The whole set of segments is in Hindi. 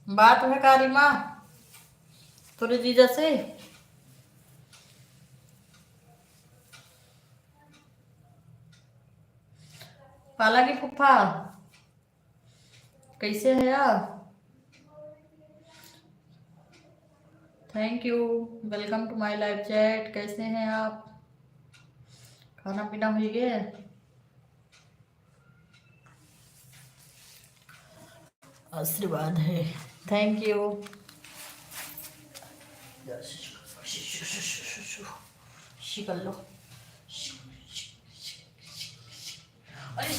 बात है कारिमा तोरे जीजा से। पाला की फूफा कैसे है आप? Thank you. Welcome to my live chat. कैसे हैं आप? खाना पीना हो गया? आशीर्वाद है। Thank you. कर लो। अरे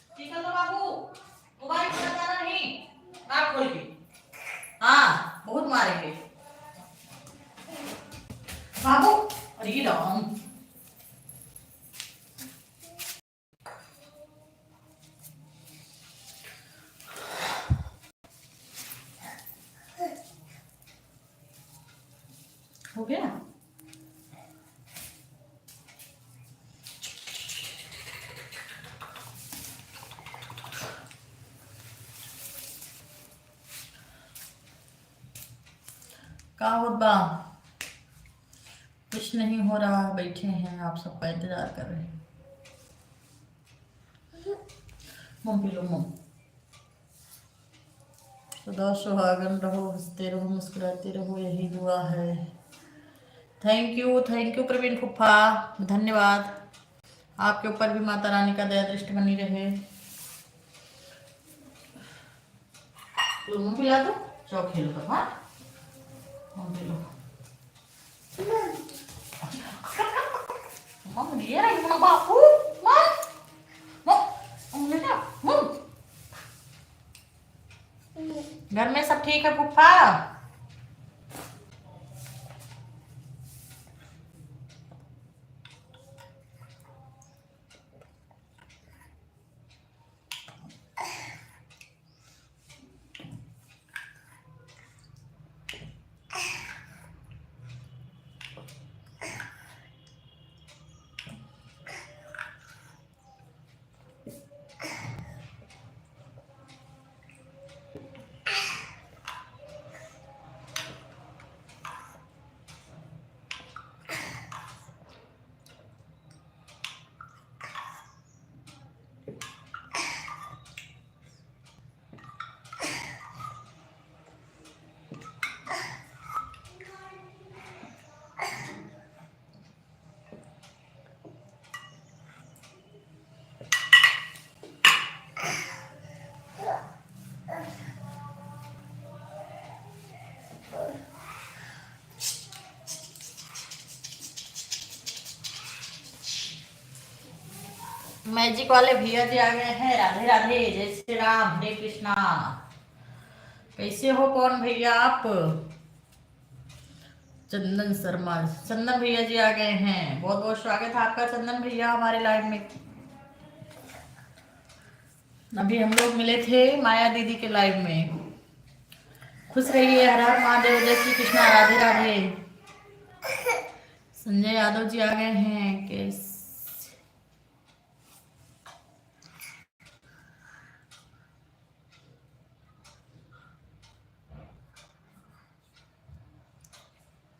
ठीक है तो बाबू मोबाइल खोला जाना नहीं। आप खोल के। हाँ बहुत मारेंगे बाबू। अरे राम हो गया। का होता कुछ नहीं हो रहा, बैठे हैं आप सबका इंतजार कर रहे हैं। मम पी लो मम। सदा सुहागन रहो, हंसते रहो, मुस्कुराते रहो, यही दुआ है। थैंक यू प्रवीण फुफा, धन्यवाद। आपके ऊपर भी माता रानी का दया दृष्टि बनी रहे। तुम पिला दो, चौ खेल कर। हाँ मम पी लो। मम ये रही मम बापू। मम मम बेटा मम। घर में सब ठीक है फुफा? मैजिक वाले भैया जी आ गए हैं। राधे राधे, जय श्री राम, हरे कृष्णा। कैसे हो कौन भैया आप? चंदन शर्मा, चंदन भैया जी आ गए हैं। बहुत बहुत स्वागत है आपका चंदन भैया हमारे लाइव में। अभी हम लोग मिले थे माया दीदी के लाइव में। खुश रहिए, हर हर महादेव, जय श्री कृष्णा, राधे राधे। संजय यादव जी आ गए हैं। कैसे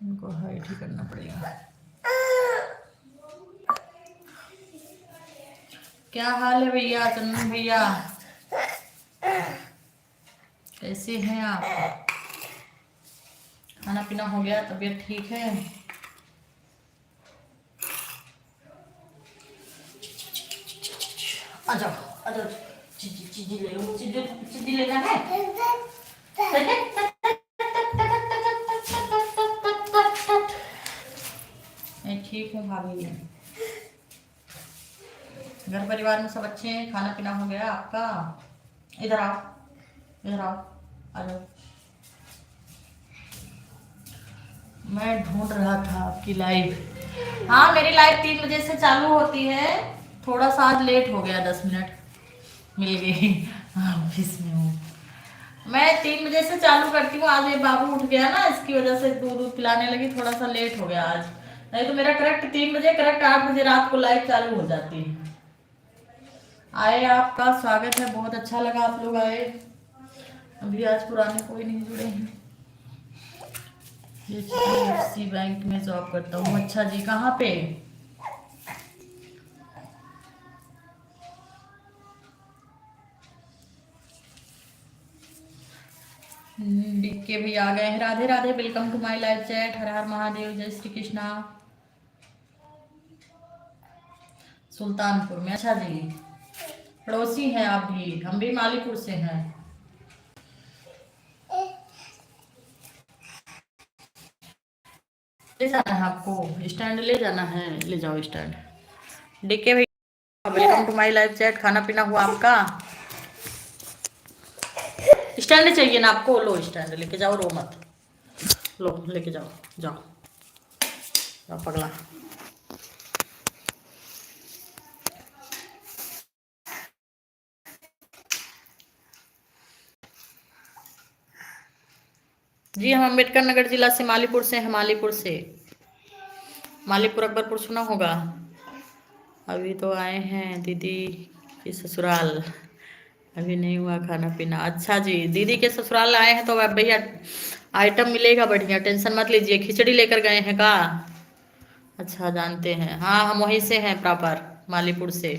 इनको हाइट ही करना पड़ेगा। क्या हाल है भैया चंदन भैया? कैसे हैं आप? खाना पीना हो गया? तबीयत ठीक है? आ जाओ आ जाओ। चीजी ले लो, चीजी लेना है। मैं ठीक हूँ भाभी। घर परिवार में सब अच्छे हैं? खाना पीना हो गया आपका? इधर आओ, इधर आओ, आ जाओ। मैं ढूंढ रहा था आपकी लाइव। हाँ मेरी लाइव 3 बजे से चालू होती है। थोड़ा सा आज लेट हो गया, 10 मिनट मिल गई। हाँ ऑफिस में हूँ। मैं 3 बजे से चालू करती हूँ। आज ये बाबू उठ गया ना, इसकी वजह से दूध दूध पिलाने लगी, थोड़ा सा लेट हो गया आज। नहीं तो मेरा करेक्ट 3 बजे, करेक्ट 8 बजे रात को लाइव चालू हो जाती है। आए, आपका स्वागत है, बहुत अच्छा लगा आप लोग आए। अभी आज पुराने कोई नहीं जुड़े हैं। HDFC बैंक में जॉब करता हूँ। अच्छा जी, कहाँ पे? डीके भी आ गए हैं। Radhe Radhe, welcome to my live chat. हर हर महादेव, जय श्री कृष्णा। सुल्तानपुर में, अच्छा जी, पड़ोसी हैं आप भी, हम भी मालीपुर से हैं। ले जाना है आपको स्टैंड, ले जाना है, ले जाओ स्टैंड। डीके भैया, welcome to my live chat. खाना पीना हुआ आपका? स्टैंड चाहिए ना आपको? लो स्टैंड लेके जाओ, रो मत, लो लेके जाओ, जाओ जाओ पगला। जी हम अम्बेडकर नगर जिला से, मालीपुर से हैं, मालीपुर से। मालीपुर अकबरपुर सुना होगा। अभी तो आए हैं दीदी के ससुराल, अभी नहीं हुआ खाना पीना। अच्छा जी, दीदी के ससुराल आए हैं तो अब भैया आइटम मिलेगा बढ़िया, टेंशन मत लीजिए। खिचड़ी लेकर गए हैं का? अच्छा, जानते हैं, हाँ हम वहीं से हैं, प्रॉपर मालीपुर से।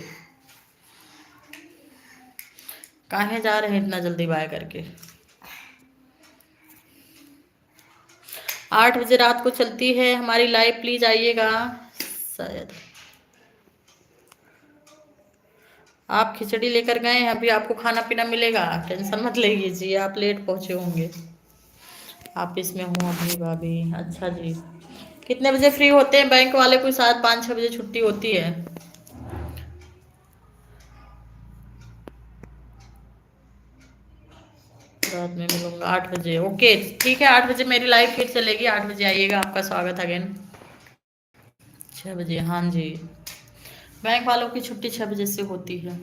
काहे जा रहे हैं इतना जल्दी बाय करके? 8 बजे रात को चलती है हमारी लाइव, प्लीज आइएगा। शायद आप खिचड़ी लेकर गए हैं, अभी आपको खाना पीना मिलेगा, टेंशन मत लीजिए। आप लेट पहुंचे होंगे, ऑफिस में हूँ अभी भाभी। अच्छा जी, कितने बजे फ्री होते हैं बैंक वाले? कोई 7, 5, 6 बजे छुट्टी होती है। रात में मिलूंगा 8 बजे, ओके ठीक है। 8 बजे मेरी लाइव फिर चलेगी, 8 बजे आइएगा, आपका स्वागत अगेन। 6 बजे, हाँ जी, बैंक वालों की छुट्टी 6 बजे से होती है।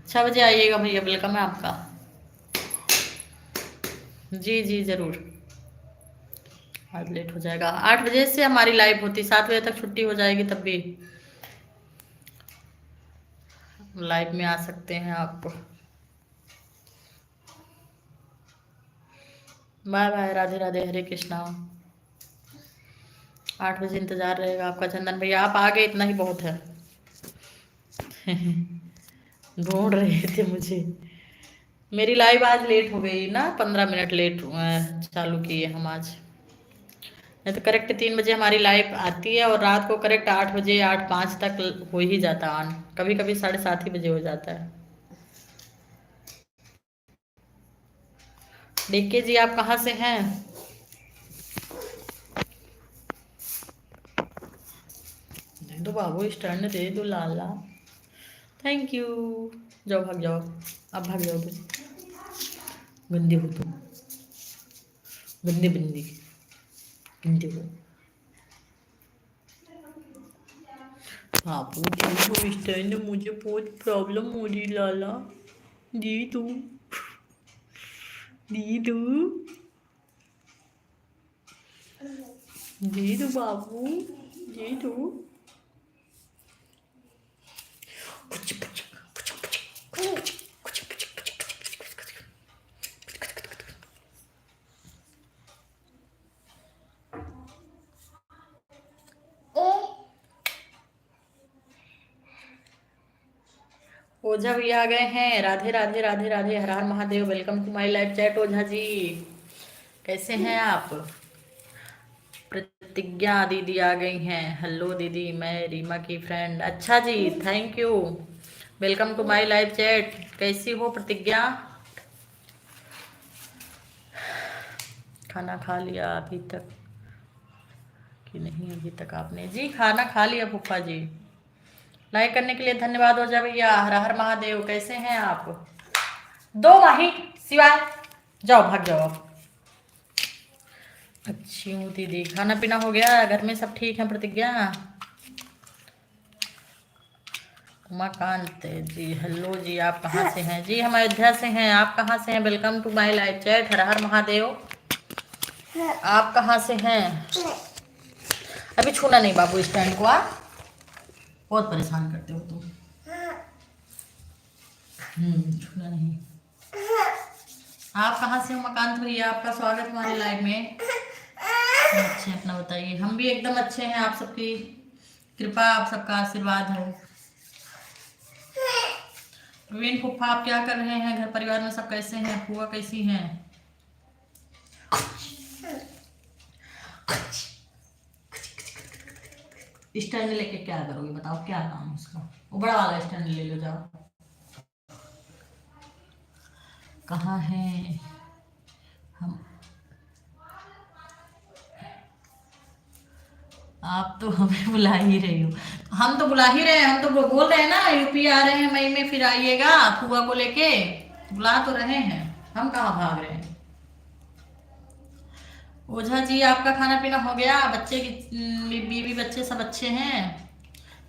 6 बजे आइएगा भैया, वेलकम है आपका। जी जी जरूर, आज लेट हो जाएगा। 8 बजे से हमारी लाइव होती, 7 बजे तक छुट्टी हो जाएगी, तब भी लाइव में आ सकते हैं आप। बाय बाय, राधे राधे, हरे कृष्णा। 8 बजे इंतजार रहेगा आपका चंदन भैया, आप आ गए इतना ही बहुत है। ढूंढ रहे थे मुझे। मेरी लाइव आज लेट हो गई ना, 15 मिनट लेट चालू किए हम आज। नहीं तो करेक्ट 3 बजे हमारी लाइव आती है, और रात को करेक्ट 8 बजे, 8:05 तक हो ही जाता ऑन, कभी कभी 7:30 ही बजे हो जाता है। देखिए जी, आप कहाँ से हैं? दे दो बाबू स्टैंड, दे दो लाला, थैंक यू। जाओ भाग जाओ, अब भाग जाओ तुम, गंदे हो तुम, गंदे बंदी, गंदे हो। बाबू दे दो स्टैंड, मुझे बहुत प्रॉब्लम हो रही लाला, दे दो, दे दो, दे दो बाबू, दे दो। ओझा भी आ गए हैं। राधे राधे, राधे राधे, हर हर Mahadev, welcome to my live chat. Ojha ji कैसे हैं आप? प्रतिज्ञा दीदी आ गई हैं। हेलो दीदी, मैं रीमा की फ्रेंड। अच्छा जी, thank you, welcome to my live chat. कैसी हो प्रतिज्ञा? खाना खा लिया अभी तक कि नहीं? अभी तक आपने जी खाना खा लिया फूफा जी। लाइक करने के लिए धन्यवाद ओझा भैया। हर हर महादेव, कैसे हैं आप? दो माही सिवाय, जाओ भाग जाओ आप। अच्छी हूँ दीदी, खाना पीना हो गया? घर में सब ठीक है प्रतिज्ञा? उमाकांत जी, हेलो जी, आप कहाँ से हैं? जी हम अयोध्या से हैं। आप कहाँ से हैं? Welcome to my live chat. हर हर महादेव। आप कहाँ से हैं? अभी छूना नहीं बाबू स्टैंड को। आप बहुत परेशान करते हो तुम। छूना नहीं। आप कहाँ से हो उमाकांत भैया? आपका स्वागत हमारे लाइव में। अच्छे, अपना बताइए। हम भी एकदम अच्छे हैं, आप सबकी कृपा, आप सबका आशीर्वाद है। प्रवीण फुफ्फा, आप क्या कर रहे हैं? घर परिवार में सब कैसे हैं? फुआ कैसी हैं? स्टैंड लेके क्या करोगे बताओ, क्या काम है उसका? वो बड़ा वाला स्टैंड ले लो जाओ। कहाँ हैं हम? आप तो हमें बुला ही रही हो। हम तो बुला ही रहे हैं, हम तो बोल रहे हैं ना यूपी आ रहे हैं मई में, फिर आइएगा फुआ को लेके। बुला तो रहे हैं, हम कहाँ भाग रहे हैं। ओझा जी, आपका खाना पीना हो गया? बच्चे की बीवी बच्चे सब अच्छे हैं?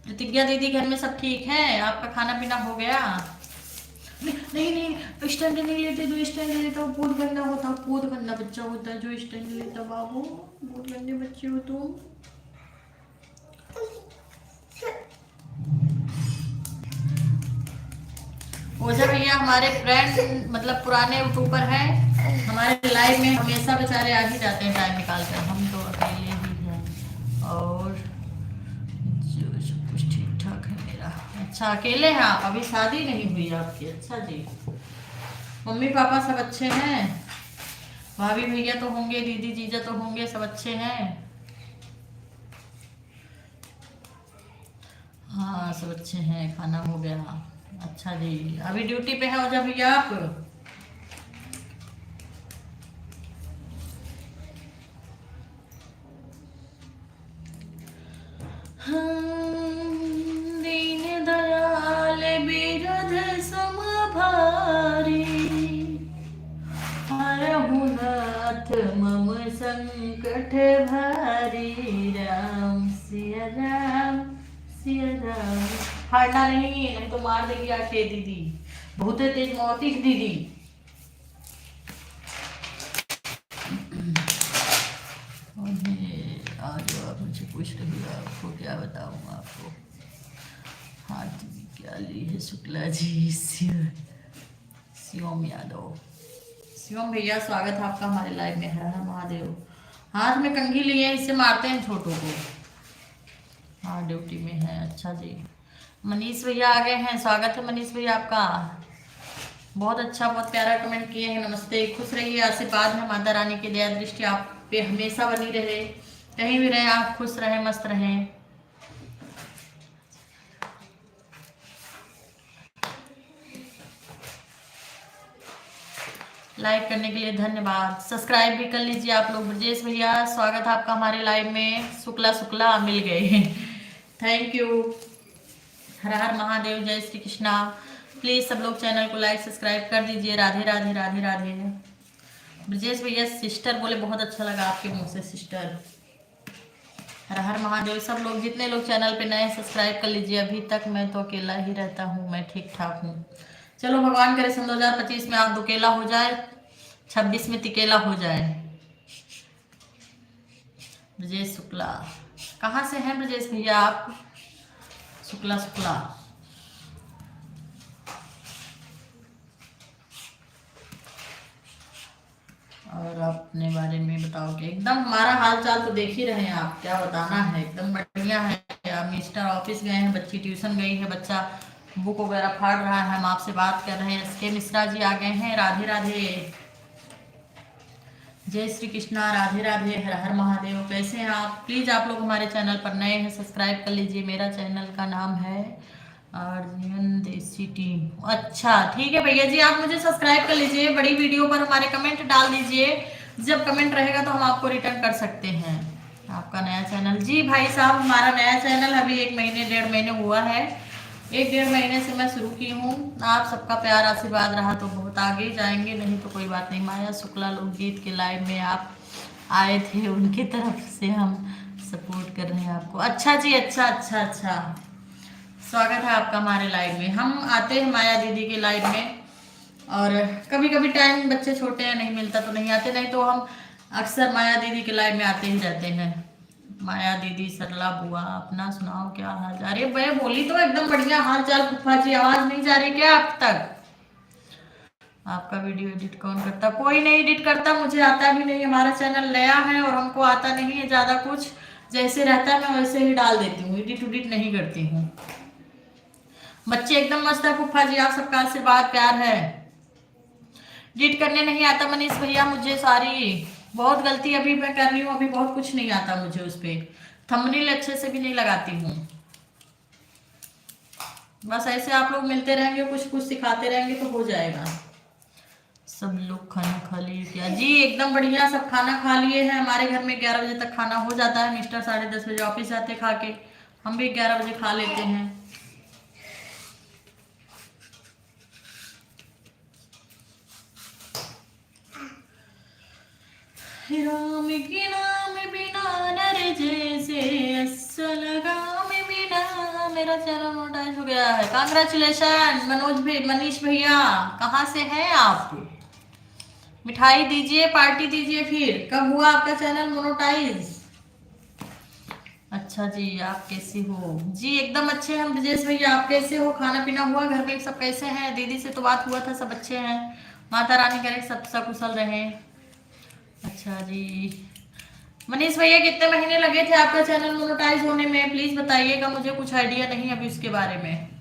प्रतिज्ञा दीदी घर में सब ठीक है? आपका खाना पीना हो गया? नहीं नहीं, स्टैंड नहीं लेते। जो स्टैंड लेता वो बहुत गंदा होता, बहुत गंदा बच्चा होता है जो स्टैंड लेता। बाबू बहुत गंदे बच्चे हो तुम। ओझा भैया हमारे फ्रेंड, मतलब पुराने यूट्यूबर हैं, हमारे लाइव में हमेशा बेचारे आ ही जाते हैं टाइम निकाल कर। हम तो अकेले ही हैं और जो सब कुछ ठीक ठाक है मेरा। अच्छा, अकेले हैं आप? अभी शादी नहीं हुई आपकी? अच्छा जी। मम्मी पापा सब अच्छे हैं? भाभी भैया तो होंगे, दीदी जीजा तो होंगे, सब अच्छे हैं? हाँ सब अच्छे हैं। खाना हो गया? अच्छा जी। अभी ड्यूटी पे है ओझा भैया आप? दीन दयाल बिरध सम भारी, हरहु नाथ मम संकट भारी। राम सिया राम सिया राम। हारना नहीं तो मार देगी आके दीदी, बहुत तेज मौती दीदी। आज आप मुझे पूछ रही हो, आपको क्या बताऊँ आपको। हाथ में क्या ली है शुक्ला जी? शिवम यादव। शिवम भैया स्वागत है आपका हमारे लाइव में। हर हर महादेव। हाथ में कंघी लिए, इससे मारते हैं छोटों को। हाँ ड्यूटी में है। अच्छा जी। मनीष भैया आ गए हैं, स्वागत है मनीष भैया आपका। बहुत अच्छा, बहुत प्यारा कमेंट किए हैं। नमस्ते, खुश रहिए, आशीर्वाद है माता रानी की दया दृष्टि आप पे हमेशा बनी रहे। कहीं भी रहे आप, खुश रहें, मस्त रहें। लाइक करने के लिए धन्यवाद। सब्सक्राइब भी कर लीजिए आप लोग। ब्रजेश भैया स्वागत है आपका हमारे लाइव में। शुक्ला शुक्ला मिल गए। Thank you. हर हर महादेव, जय श्री कृष्णा। प्लीज सब लोग चैनल को लाइक सब्सक्राइब कर दीजिए। राधे राधे राधे राधे। ब्रजेश भैया सिस्टर बोले, बहुत अच्छा लगा आपके मुंह से सिस्टर। हर हर महादेव। सब लोग जितने लोग चैनल पे नए सब्सक्राइब कर लीजिए। अभी तक मैं तो अकेला ही रहता हूँ, मैं ठीक ठाक हूँ। चलो भगवान करे सन 2025 में आप दुकेला हो जाए, 26 में तिकेला हो जाए। ब्रजेश शुक्ला, कहाँ से हैं ब्रजेश भैया आप? शुक्ला शुक्ला। और अपने बारे में बताओ कि एकदम हमारा हाल चाल तो देख ही रहे हैं आप, क्या बताना है, एकदम बढ़िया है। मिस्टर ऑफिस गए हैं, बच्ची ट्यूशन गई है, बच्चा बुक वगैरह फाड़ रहा है, हम आपसे बात कर रहे हैं। एसके मिश्रा जी आ गए हैं। राधे राधे, जय श्री कृष्णा, राधे राधे, हर हर महादेव। कैसे हैं आप? प्लीज़ आप लोग हमारे चैनल पर नए हैं, सब्सक्राइब कर लीजिए। मेरा चैनल का नाम है आर्यन देसी टीम। अच्छा ठीक है भैया जी, आप मुझे सब्सक्राइब कर लीजिए। बड़ी वीडियो पर हमारे कमेंट डाल दीजिए, जब कमेंट रहेगा तो हम आपको रिटर्न कर सकते हैं। आपका नया चैनल? जी भाई साहब, हमारा नया चैनल अभी 1 महीने 1.5 महीने हुआ है। 1-1.5 महीने से मैं शुरू की हूँ। आप सबका प्यार आशीर्वाद रहा तो बहुत आगे जाएंगे, नहीं तो कोई बात नहीं। माया शुक्ला लोकगीत के लाइव में आप आए थे, उनकी तरफ से हम सपोर्ट कर रहे हैं आपको। अच्छा जी, अच्छा अच्छा अच्छा। स्वागत है आपका हमारे लाइव में। हम आते हैं माया दीदी के लाइव में, और कभी कभी टाइम बच्चे छोटे हैं नहीं मिलता तो नहीं आते, नहीं तो हम अक्सर माया दीदी के लाइव में आते ही रहते हैं। माया दीदी, सरला बुआ, अपना सुनाओ क्या हाल चाल। अरे मैं बोली तो एकदम बढ़िया हाल चाल फूफा जी। आवाज नहीं जा रही क्या आप तक? आपका वीडियो एडिट कौन करता? कोई नहीं एडिट करता, मुझे आता भी नहीं। हमारा चैनल नया है और हमको आता नहीं है ज्यादा कुछ। जैसे रहता है मैं वैसे ही डाल देती हूँ, एडिट उडिट नहीं करती हूँ। बच्चे एकदम मस्त है फूफा जी, आप सबका आशीर्वाद प्यार है। एडिट करने नहीं आता मनीष भैया मुझे, सारी बहुत गलती अभी मैं कर रही हूँ। अभी बहुत कुछ नहीं आता मुझे उस पे। थंबनेल अच्छे से भी नहीं लगाती हूँ। बस ऐसे आप लोग मिलते रहेंगे, कुछ कुछ सिखाते रहेंगे तो हो जाएगा। सब लोग खाना खा लिए क्या? जी एकदम बढ़िया, सब खाना खा लिए हैं। हमारे घर में 11 बजे तक खाना हो जाता है। मिस्टर 10:30 बजे ऑफिस जाते खा के, हम भी 11 बजे खा लेते हैं। राम के नाम बिना नर जैसे असल गाम बिना। मेरा चैनल मोनेटाइज हो गया है, कांग्रेचुलेशन मनोज भाई, मनीष भैया। कहाँ से हैं आप? मिठाई दीजिए, पार्टी दीजिए। फिर कब हुआ आपका चैनल मोनेटाइज? अच्छा जी, आप कैसी हो? जी एकदम अच्छे हम ब्रजेश भैया, आप कैसे हो? खाना पीना हुआ? घर में सब कैसे हैं? दीदी से तो बात हुआ था, सब अच्छे हैं। माता रानी करे सब सकुशल रहे। अच्छा जी। मनीष भैया कितने महीने लगे थे आपका चैनल मोनेटाइज होने में? प्लीज बताइएगा, मुझे कुछ आइडिया नहीं अभी उसके बारे में।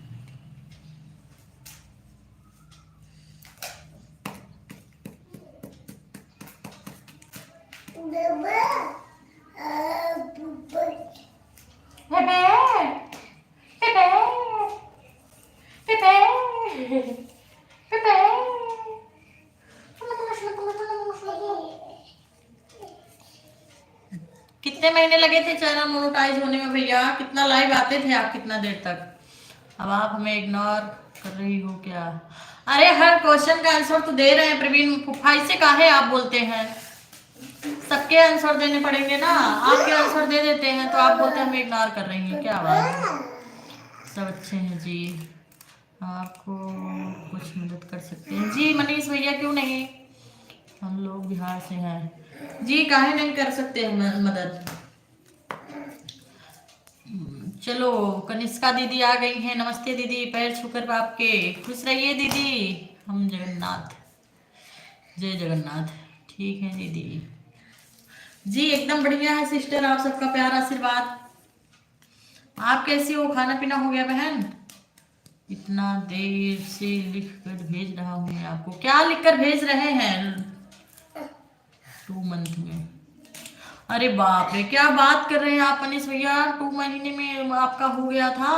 कितने महीने लगे थे चैनल मोनेटाइज होने में भैया? कितना लाइव आते थे आप कितना देर तक? अब आप हमें इग्नोर कर रही हो क्या? अरे हर क्वेश्चन का आंसर तो दे रहे हैं प्रवीण फूफा, इससे काहे आप बोलते हैं? सबके आंसर देने पड़ेंगे ना। आपके आंसर दे देते हैं तो आप बोलते हैं हमें इग्नोर कर रही हैं, क्या बात? सब अच्छे हैं जी। आपको कुछ मदद कर सकते हैं जी मनीष भैया, क्यों नहीं? हम लोग बिहार से हैं जी, काहे नहीं कर सकते हैं मदद। चलो कनिष्का दीदी आ गई हैं। नमस्ते दीदी, पैर छूकर आपके। खुश रहिए दीदी। हम जगन्नाथ, जय जगन्नाथ। ठीक है दीदी जी, एकदम बढ़िया है सिस्टर, आप सबका प्यार आशीर्वाद। आप कैसी हो? खाना पीना हो गया बहन? इतना देर से लिख कर भेज रहा हूँ मैं आपको। क्या लिख कर भेज रहे हैं? 2 मंथ में? अरे बाप रे, क्या बात कर रहे हैं आप मनीष भैया? 2 महीने में आपका हो गया था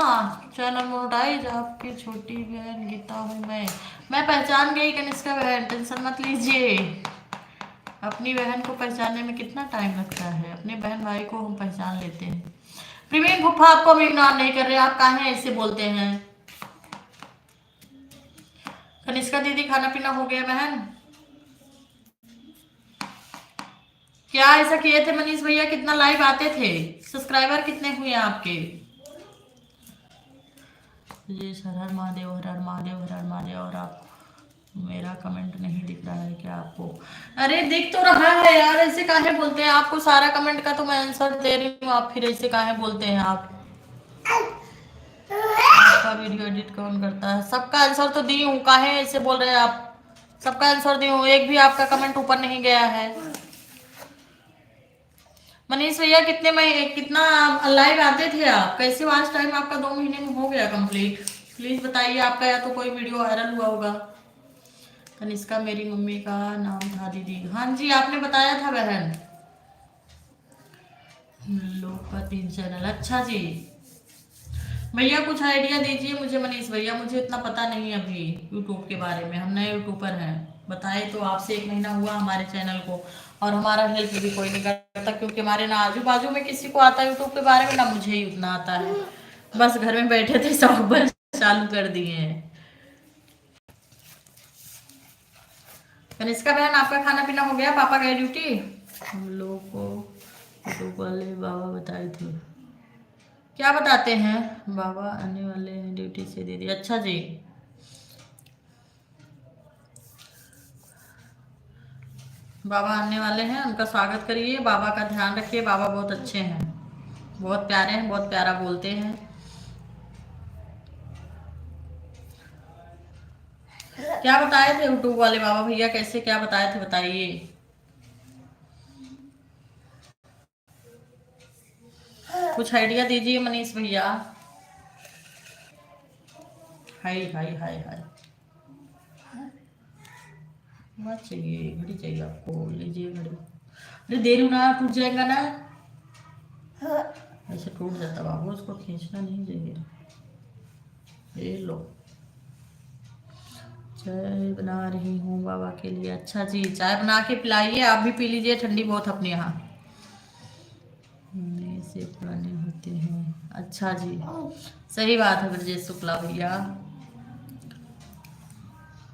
चैनल मोनेटाइज। आपकी छोटी बहन गीता हूँ मैं पहचान गई कनिष्का बहन, टेंशन मत लीजिए। अपनी बहन को पहचानने में कितना टाइम लगता है, अपने बहन भाई को हम पहचान लेते हैं। प्रवीण फूफा आपको हम इग्नोर नहीं कर रहे, आप काहे ऐसे बोलते हैं? कनिष्का दीदी खाना पीना हो गया बहन? क्या ऐसा किए थे मनीष भैया? कितना लाइव आते थे? सब्सक्राइबर कितने हुए आपके? जी सर, हर महादेव, हर हर महादेव, हर हर महादेव। और आप, मेरा कमेंट नहीं दिख रहा है क्या आपको? अरे दिख तो रहा है यार, ऐसे काहे बोलते हैं? आपको सारा कमेंट का तो मैं आंसर दे रही हूँ, आप फिर ऐसे काहे बोलते हैं आप? आपका वीडियो एडिट कौन करता है? सबका आंसर तो दी हूँ, काहे ऐसे बोल रहे हैं आप? सबका आंसर दी हूँ, एक भी आपका कमेंट ऊपर नहीं गया है। मनीष भैया कितना लाइव आते थे आप? कैसे वॉच टाइम आपका 2 महीने में हो गया कंप्लीट? प्लीज बताइए, आपका या तो कोई वीडियो वायरल हुआ होगा। कनिष्का मेरी मम्मी का नाम था दीदी। हाँ जी आपने बताया था बहन। लोग का 3 चैनल, अच्छा जी। भैया कुछ आइडिया दीजिए मुझे मनीष भैया, मुझे इतना पता नहीं अभी यूट्यूब के बारे में, हम नए यूट्यूबर हैं। बताए तो आपसे 1 महीना हुआ हमारे चैनल को, और हमारा हेल्प भी कोई नहीं करता, क्योंकि हमारे ना आजू बाजू में किसी को आता है यूट्यूब के बारे में, ना मुझे ही उतना आता है। बस घर में बैठे थे, शौक चालू कर दिए हैं। कनिष्का बहन आपका खाना पीना हो गया? पापा गए ड्यूटी? हम लोग को यूट्यूब वाले बाबा बताए थे। क्या बताते हैं? बाबा आने वाले हैं ड्यूटी से दीदी। अच्छा जी, बाबा आने वाले हैं, उनका स्वागत करिए, बाबा का ध्यान रखिए। बाबा बहुत अच्छे हैं, बहुत प्यारे हैं, बहुत प्यारा बोलते हैं। क्या बताए थे यूट्यूब वाले बाबा भैया, कैसे क्या बताए थे बताइए। कुछ आइडिया दीजिए मनीष भैया। हाय हाय हाय हाय, बात चाहिए, घड़ी चाहिए आपको, लीजिए घड़ी। अरे दे लू ना, टूट जाएगा ना। ऐसे टूट जाता बाबू, उसको खींचना नहीं चाहिए। ये लो, चाय बना रही हूँ बाबा के लिए। अच्छा जी, चाय बना के पिलाइए, आप भी पी लीजिए, ठंडी बहुत अपने यहाँ से पुराने होते हैं। अच्छा जी, सही बात है ब्रजेश शुक्ला भैया।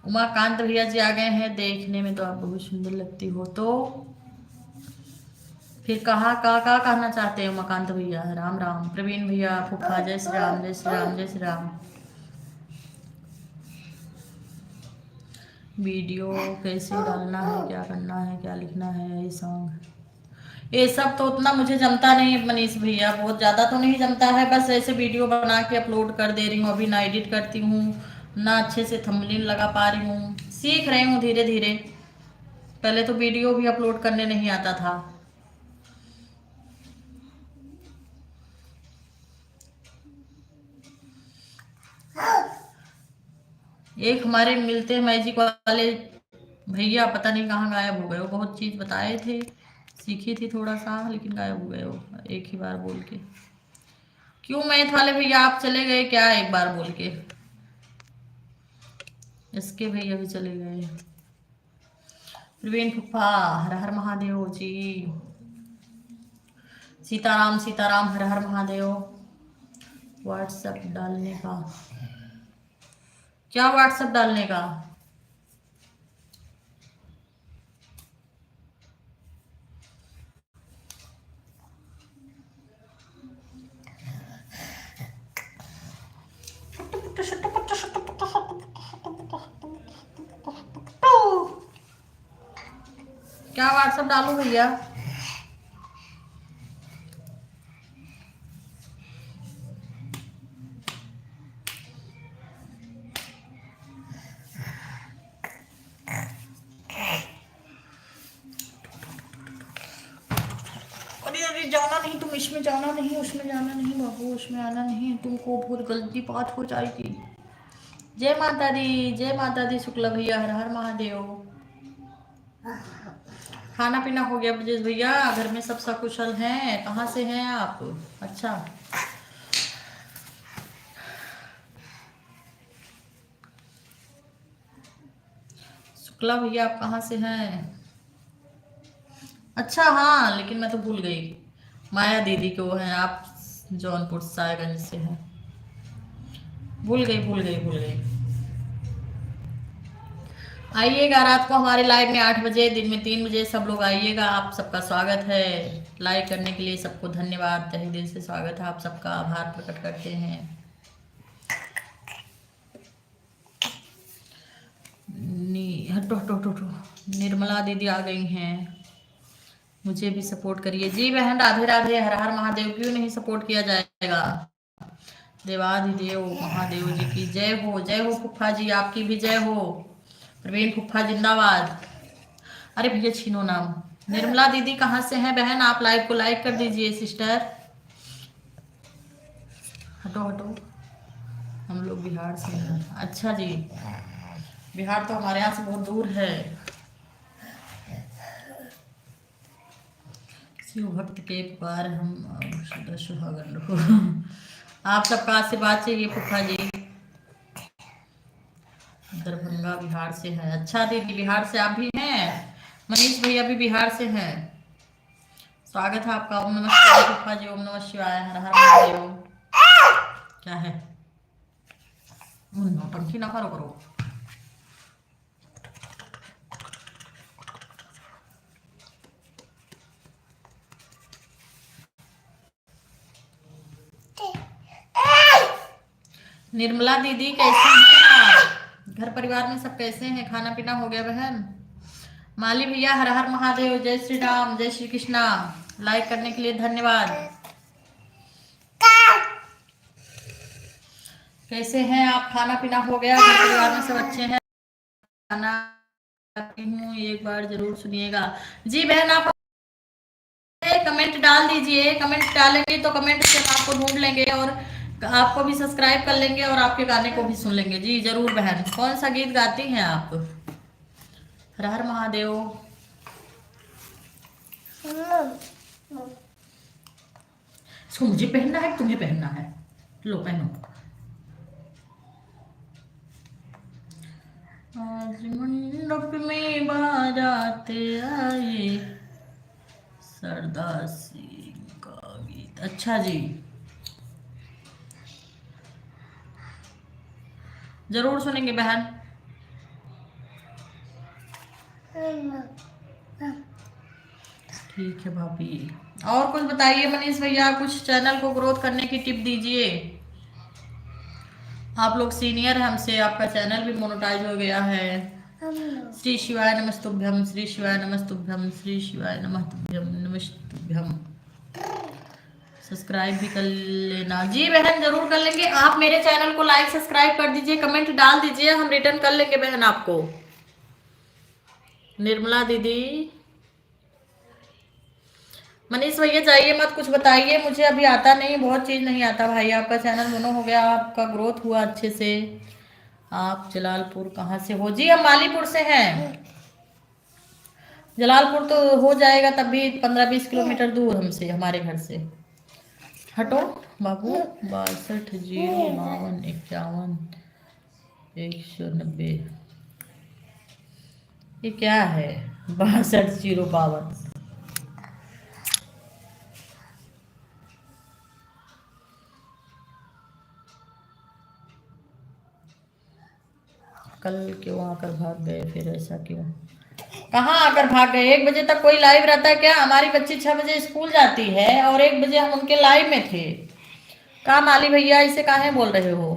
उमाकांत भैया जी आ गए हैं। देखने में तो आप बहुत सुंदर लगती हो, तो फिर कहाँ का कहना चाहते हैं उमाकांत भैया? राम राम। प्रवीण भैया, फूफा, जय श्री राम, जय श्री राम, जय श्री राम। वीडियो कैसे डालना है, क्या करना है, क्या लिखना है, ये सॉन्ग, ये सब तो उतना मुझे जमता नहीं है मनीष भैया, बहुत ज़्यादा तो नहीं जमता है। बस ऐसे वीडियो बना के अपलोड कर दे रही हूँ, अभी ना एडिट करती हूँ, ना अच्छे से थंबनेल लगा पा रही हूँ, सीख रही हूँ धीरे धीरे। पहले तो वीडियो भी अपलोड करने नहीं आता था। एक हमारे मिलते हैं मैजिक वाले भैया, पता नहीं कहाँ गायब हो गए हो। बहुत चीज़ बताए थे, सीखी थी थोड़ा सा, लेकिन गायब हो गए हो एक ही बार बोल के। क्यों मैथ वाले भैया आप चले गए क्या एक बार बोल के? इसके भैया भी चले गए। प्रवीण फुफा, हर हर महादेव जी। सीताराम सीताराम, हर हर महादेव। व्हाट्सएप डालने का क्या? व्हाट्सएप डालने का क्या व्हाट्सएप डालू भैया? अरे अरे, जाना नहीं, तुम इसमें जाना नहीं, उसमें जाना नहीं बाबू, उसमें आना नहीं, तुमको बहुत गलती बात हो जाएगी। जय माता दी, जय माता दी शुक्ला भैया, हर हर महादेव। खाना पीना हो गया ब्रजेश भैया? घर में सब सकुशल हैं? कहाँ से हैं आप? अच्छा, शुक्ला भैया आप कहाँ से हैं? अच्छा हाँ, लेकिन मैं तो भूल गई, माया दीदी को हैं आप, जौनपुर साहेबगंज से हैं। भूल गई भूल गई भूल गई। आइएगा रात को हमारे लाइव में 8 बजे, दिन में 3 बजे, सब लोग आइएगा, आप सबका स्वागत है। लाइक करने के लिए सबको धन्यवाद, तहे दिल से स्वागत है, आप सबका आभार प्रकट करते हैं। हटो हटो हटो हटो। निर्मला दीदी आ गई हैं, मुझे भी सपोर्ट करिए जी बहन। राधे राधे, हर हर महादेव। क्यों नहीं सपोर्ट किया जाएगा? देवाधिदेव महादेव जी की जय हो, जय हो फुफा जी, आपकी भी जय हो। प्रवीण फुफा जिंदाबाद। अरे भैया छीनो नाम। निर्मला दीदी कहाँ से हैं बहन? आप लाइव को लाइक कर दीजिए सिस्टर। हटो हटो, हम लोग बिहार से हैं। अच्छा जी, बिहार तो हमारे यहाँ से बहुत दूर है। शिव भक्त के पुकार हम सदा सुहागन रहो। आप सबका आशीर्वाद चाहिए फुफा जी। दरभंगा बिहार से है। अच्छा दीदी, बिहार से आप भी हैं? मनीष भैया भी बिहार से हैं। स्वागत है आपका। ओम नमः शिवाय फुफा जी, ओम नमः शिवाय, हर हर महादेव। क्या है? नौटंकी ना करो करो। निर्मला दीदी कैसे हैं आप? घर परिवार में सब कैसे हैं? खाना पीना हो गया बहन? माली भैया हर हर महादेव, जय श्री राम, जय श्री कृष्णा। लाइक करने के लिए धन्यवाद। कैसे हैं आप? खाना पीना हो गया? घर परिवार में सब अच्छे हैं? खाना हूँ, एक बार जरूर सुनिएगा। जी बहन, आप कमेंट डाल दीजिए। कमेंट डालेंगे तो कमेंट से हम आपको ढूंढ लेंगे और आपको भी सब्सक्राइब कर लेंगे और आपके गाने को भी सुन लेंगे। जी जरूर बहन। कौन सा गीत गाती हैं आप? हर हर महादेव। इसको मुझे पहनना है, तुम्हें पहनना है? लो पहनो। आज मंडप में बारात आए, सरदार सिंह का गीत। अच्छा जी, जरूर सुनेंगे बहन। ठीक है भाभी। और कुछ बताइए मनीष भैया, कुछ चैनल को ग्रोथ करने की टिप दीजिए। आप लोग सीनियर हैं हमसे, आपका चैनल भी मोनेटाइज हो गया है। श्री शिवाय नमस्तुभ्यम, श्री शिवाय नमस्तुभ्यम, श्री शिवाय नमस्तुभ्यम, नमस्तुभ्यम। सब्सक्राइब भी कर लेना। जी बहन जरूर कर लेंगे। आप मेरे चैनल को लाइक सब्सक्राइब कर दीजिए, कमेंट डाल दीजिए, हम रिटर्न कर लेंगे बहन आपको। निर्मला दीदी, मनीष भैया जाइए मत, कुछ बताइए, मुझे अभी आता नहीं, बहुत चीज नहीं आता भाई। आपका चैनल मोनो हो गया, आपका ग्रोथ हुआ अच्छे से। आप जलालपुर कहाँ से हो? जी हम मालीपुर से हैं। जलालपुर तो हो जाएगा तब भी 15-20 किलोमीटर दूर हमसे, हमारे घर से। हटो बाबू। 62 052 51 190। ये क्या है? 62 052। कल क्यों आकर भाग गए फिर? ऐसा क्यों? कहाँ आकर भाग गए? 1 बजे तक कोई लाइव रहता है क्या? हमारी बच्ची 6 बजे स्कूल जाती है और 1 बजे हम उनके लाइव में थे। कहा माली भैया ऐसे काहे बोल रहे हो?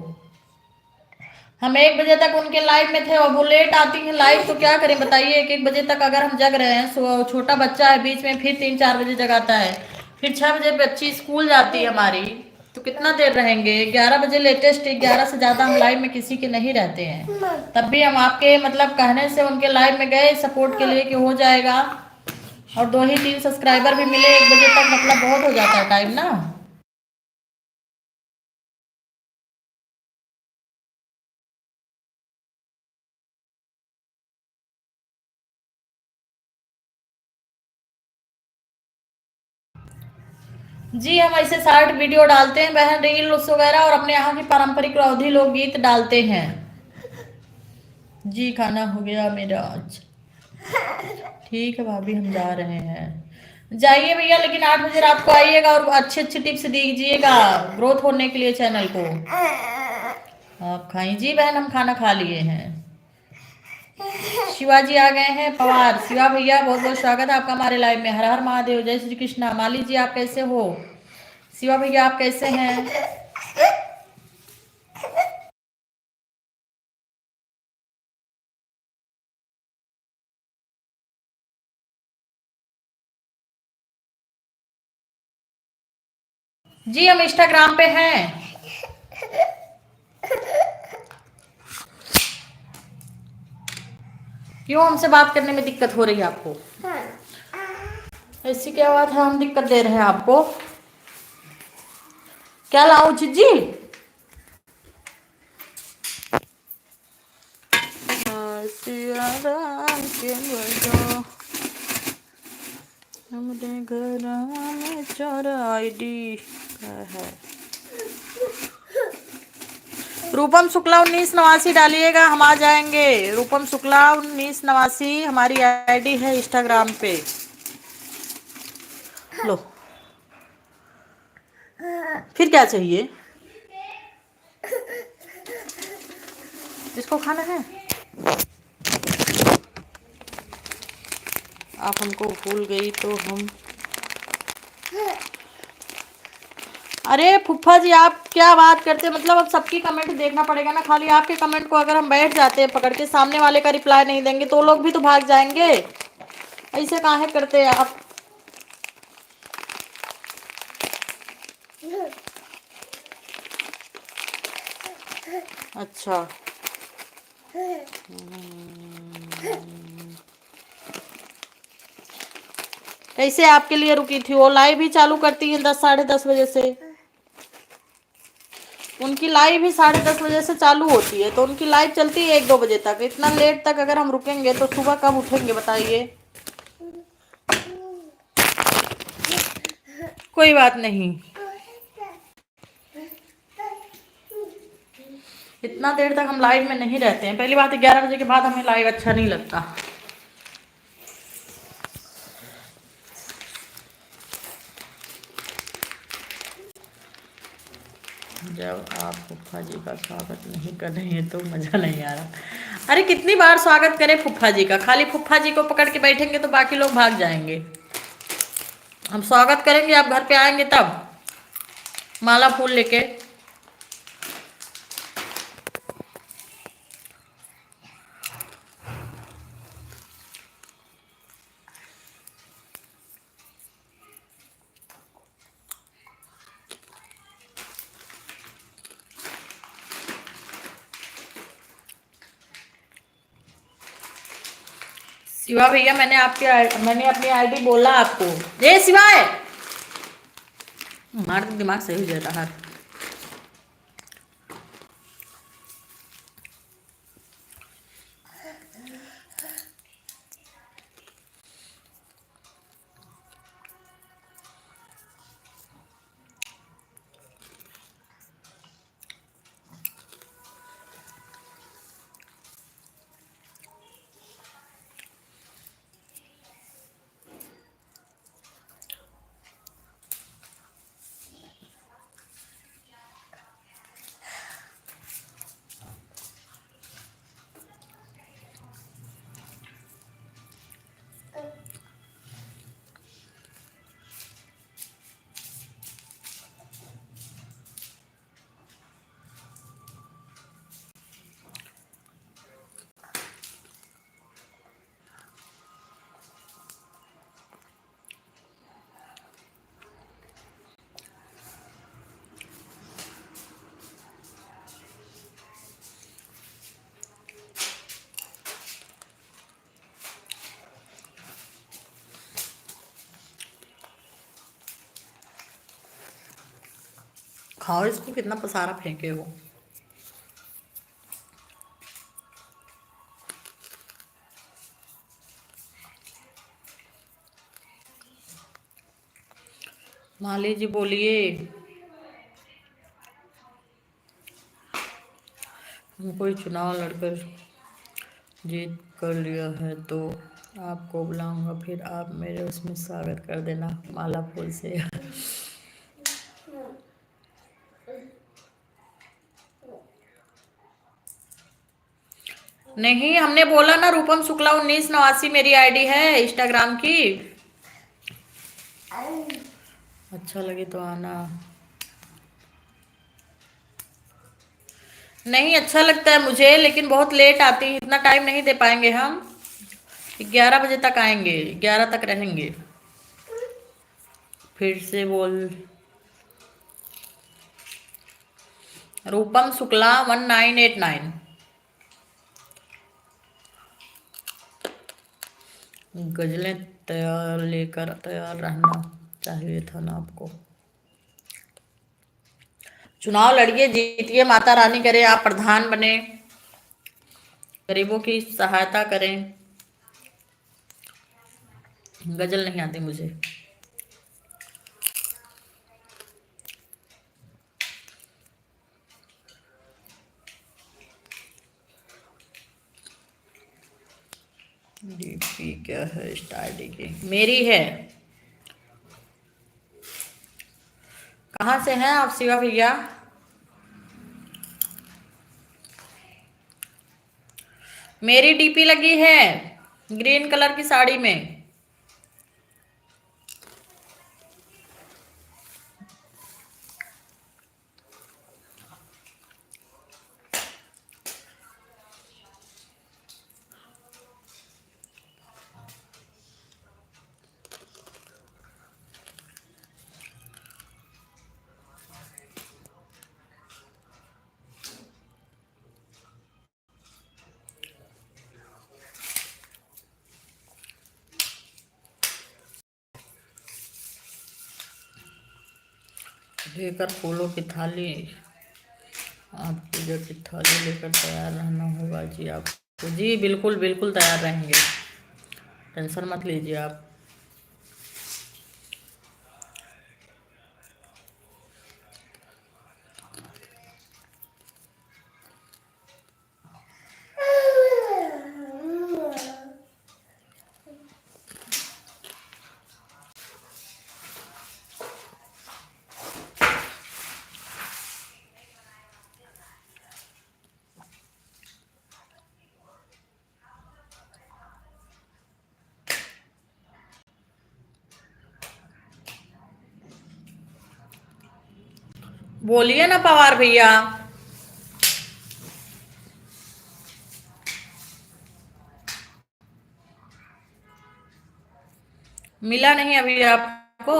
हम 1 बजे तक उनके लाइव में थे और वो लेट आती है लाइव, तो क्या करें बताइए? 1-1 बजे तक अगर हम जग रहे हैं, सो छोटा बच्चा है बीच में, फिर 3-4 बजे जगाता है, फिर 6 बजे बच्ची स्कूल जाती है हमारी, तो कितना देर रहेंगे? 11 बजे लेटेस्ट, 11 से ज्यादा हम लाइव में किसी के नहीं रहते हैं। तब भी हम आपके मतलब कहने से उनके लाइव में गए सपोर्ट के लिए कि हो जाएगा, और 2 ही 3 सब्सक्राइबर भी मिले 1 बजे तक, मतलब बहुत हो जाता है टाइम ना। जी हम ऐसे शॉर्ट वीडियो डालते हैं बहन, रील्स वगैरह, और अपने यहाँ की पारंपरिक अवधी लोकगीत डालते हैं। जी खाना हो गया मेरा आज। ठीक है भाभी, हम जा रहे हैं। जाइए भैया, लेकिन 8 बजे रात को आइएगा और अच्छे अच्छे टिप्स दीजिएगा ग्रोथ होने के लिए चैनल को। आप खाई? जी बहन हम खाना खा लिए हैं। शिवाजी आ गए हैं पवार। शिवा भैया बहुत बहुत स्वागत है आपका हमारे लाइव में। हर हर महादेव, जय श्री कृष्णा। माली जी आप कैसे हो? शिवा भैया आप कैसे हैं? जी हम इंस्टाग्राम पे हैं। क्यों हमसे बात करने में दिक्कत हो रही है आपको? ऐसी क्या बात है, हम दिक्कत दे रहे हैं आपको? क्या लाऊं चिज्जी? के बजो हमरे घर में 4 ID है। रूपम शुक्ला 1989 डालिएगा, हम आ जाएंगे। रूपम शुक्ला 1989 हमारी ID है इंस्टाग्राम पे। लो फिर क्या चाहिए? इसको खाना है? आप हमको भूल गई तो हम अरे फुफ्फा जी आप क्या बात करते हैं, मतलब अब सबकी कमेंट देखना पड़ेगा ना, खाली आपके कमेंट को अगर हम बैठ जाते हैं पकड़ के, सामने वाले का रिप्लाई नहीं देंगे तो लोग भी तो भाग जाएंगे। ऐसे काहे करते हैं आप। अच्छा कैसे आपके लिए रुकी थी, वो लाइव ही चालू करती है 10 साढ़े 10 बजे से, उनकी लाइव ही 10:30 बजे से चालू होती है, तो उनकी लाइव चलती है 1-2 बजे तक। इतना लेट तक अगर हम रुकेंगे तो सुबह कब उठेंगे बताइए। कोई बात नहीं, इतना देर तक हम लाइव में नहीं रहते हैं। पहली बात 11 बजे के बाद हमें लाइव अच्छा नहीं लगता। जब आप फुफ्फा जी का स्वागत नहीं कर रही हैं तो मज़ा नहीं आ रहा। अरे कितनी बार स्वागत करें फुफ्फा जी का, खाली फुफ्फा जी को पकड़ के बैठेंगे तो बाकी लोग भाग जाएंगे। हम स्वागत करेंगे, आप घर पे आएंगे तब माला फूल लेके। शिवा भैया मैंने अपनी आईडी बोला आपको। ये शिवाय हमारा दिमाग सही हो जाता है। खाओ इसको, कितना पसारा फेंके हो। माली जी बोलिए। हम कोई चुनाव लड़कर जीत कर लिया है तो आपको बुलाऊंगा, फिर आप मेरे उसमें स्वागत कर देना माला फूल से। नहीं, हमने बोला ना रूपम शुक्ला 1989 मेरी आईडी है इंस्टाग्राम की। अच्छा लगे तो आना। नहीं अच्छा लगता है मुझे, लेकिन बहुत लेट आती है, इतना टाइम नहीं दे पाएंगे हम। 11 बजे तक आएंगे, 11 तक रहेंगे। फिर से बोल। रूपम शुक्ला 1989। गजलें तैयार लेकर तैयार रहना चाहिए था ना आपको। चुनाव लड़िए, जीतिए, माता रानी करे आप प्रधान बने, गरीबों की सहायता करें। गजल नहीं आती मुझे। डीपी क्या है स्टार्टिंग की? मेरी है। कहाँ से हैं आप शिवा भैया? मेरी डीपी लगी है ग्रीन कलर की साड़ी में। लेकर फूलों की थाली, आप पूजा की थाली लेकर तैयार रहना होगा जी आपको। जी बिल्कुल बिल्कुल तैयार रहेंगे, टेंशन मत लीजिए आप। बोलिए ना पवार भैया। मिला नहीं अभी आपको?